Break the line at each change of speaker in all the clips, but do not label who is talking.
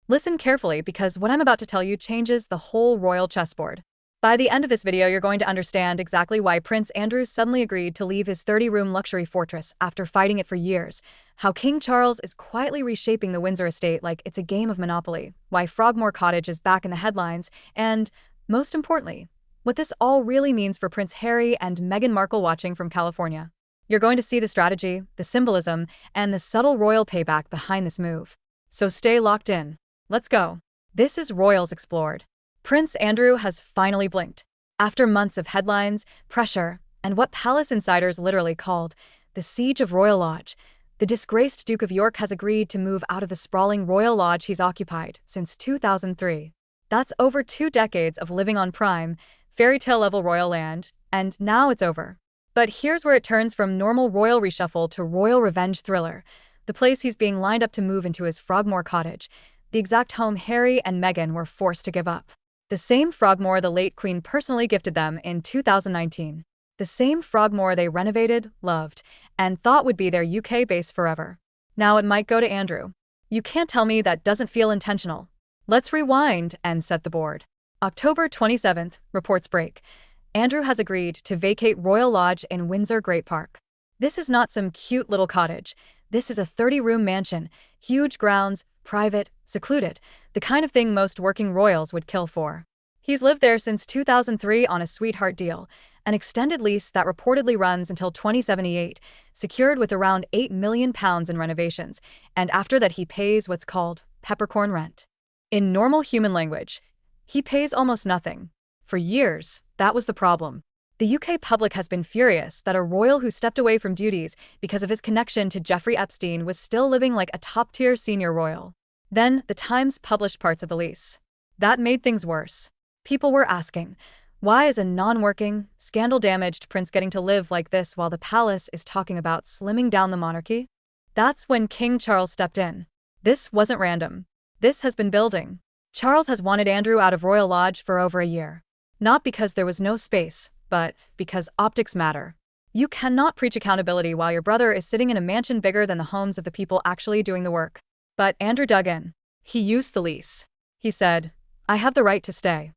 Listen carefully because what I'm about to tell you changes the whole royal chessboard. By the end of this video, you're going to understand exactly why Prince Andrew suddenly agreed to leave his 30-room luxury fortress after fighting it for years, how King Charles is quietly reshaping the Windsor estate like it's a game of Monopoly, why Frogmore Cottage is back in the headlines, and, most importantly, what this all really means for Prince Harry and Meghan Markle watching from California. You're going to see the strategy, the symbolism, and the subtle royal payback behind this move. So stay locked in. Let's go. This is Royals Explored. Prince Andrew has finally blinked. After months of headlines, pressure, and what palace insiders literally called the Siege of Royal Lodge, the disgraced Duke of York has agreed to move out of the sprawling royal lodge he's occupied since 2003. That's over 2 decades of living on prime, fairy tale level royal land, and now it's over. But here's where it turns from normal royal reshuffle to royal revenge thriller. The place he's being lined up to move into is Frogmore Cottage, the exact home Harry and Meghan were forced to give up. The same Frogmore the late Queen personally gifted them in 2019. The same Frogmore they renovated, loved, and thought would be their UK base forever. Now it might go to Andrew. You can't tell me that doesn't feel intentional. Let's rewind and set the board. October 27th, reports break. Andrew has agreed to vacate Royal Lodge in Windsor Great Park. This is not some cute little cottage. This is a 30-room mansion, huge grounds, private, secluded, the kind of thing most working royals would kill for. He's lived there since 2003 on a sweetheart deal, an extended lease that reportedly runs until 2078, secured with around £8 million in renovations, and after that he pays what's called peppercorn rent. In normal human language, he pays almost nothing. For years, that was the problem. The UK public has been furious that a royal who stepped away from duties because of his connection to Jeffrey Epstein was still living like a top-tier senior royal. Then, the Times published parts of the lease. That made things worse. People were asking, why is a non-working, scandal-damaged prince getting to live like this while the palace is talking about slimming down the monarchy? That's when King Charles stepped in. This wasn't random. This has been building. Charles has wanted Andrew out of Royal Lodge for over a year. Not because there was no space, but because optics matter. You cannot preach accountability while your brother is sitting in a mansion bigger than the homes of the people actually doing the work. But Andrew dug in. He used the lease. He said, I have the right to stay.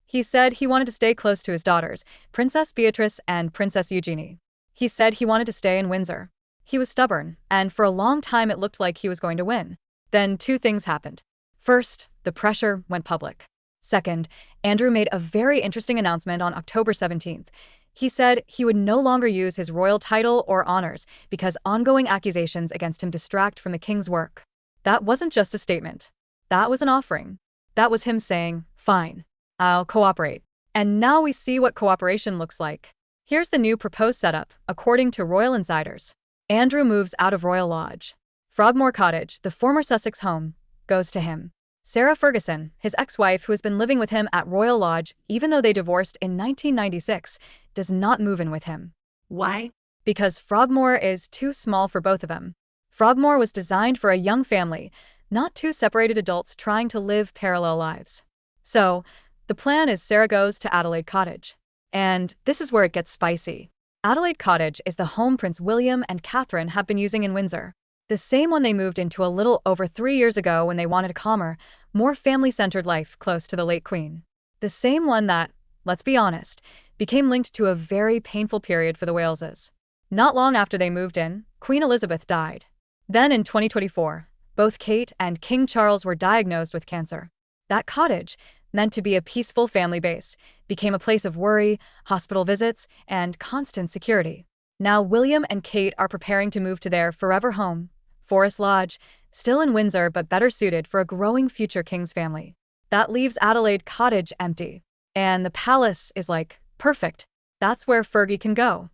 He said he wanted to stay close to his daughters, Princess Beatrice and Princess Eugenie. He said he wanted to stay in Windsor. He was stubborn, and for a long time it looked like he was going to win. Then 2 things happened. First, the pressure went public. Second, Andrew made a very interesting announcement on October 17th. He said he would no longer use his royal title or honors because ongoing accusations against him distract from the king's work. That wasn't just a statement. That was an offering. That was him saying, fine, I'll cooperate. And now we see what cooperation looks like. Here's the new proposed setup, according to royal insiders. Andrew moves out of Royal Lodge. Frogmore Cottage, the former Sussex home, goes to him. Sarah Ferguson, his ex-wife who has been living with him at Royal Lodge even though they divorced in 1996, does not move in with him.
Why?
Because Frogmore is too small for both of them. Frogmore was designed for a young family, not 2 separated adults trying to live parallel lives. So, the plan is Sarah goes to Adelaide Cottage. And this is where it gets spicy. Adelaide Cottage is the home Prince William and Catherine have been using in Windsor. The same one they moved into a little over 3 years ago when they wanted a calmer, more family-centered life close to the late Queen. The same one that, let's be honest, became linked to a very painful period for the Waleses. Not long after they moved in, Queen Elizabeth died. Then in 2024, both Kate and King Charles were diagnosed with cancer. That cottage, meant to be a peaceful family base, became a place of worry, hospital visits, and constant security. Now William and Kate are preparing to move to their forever home, Forest Lodge, still in Windsor but better suited for a growing future king's family. That leaves Adelaide Cottage empty. And the palace is like, perfect. That's where Fergie can go.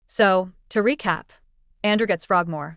So, to recap, Andrew gets Frogmore.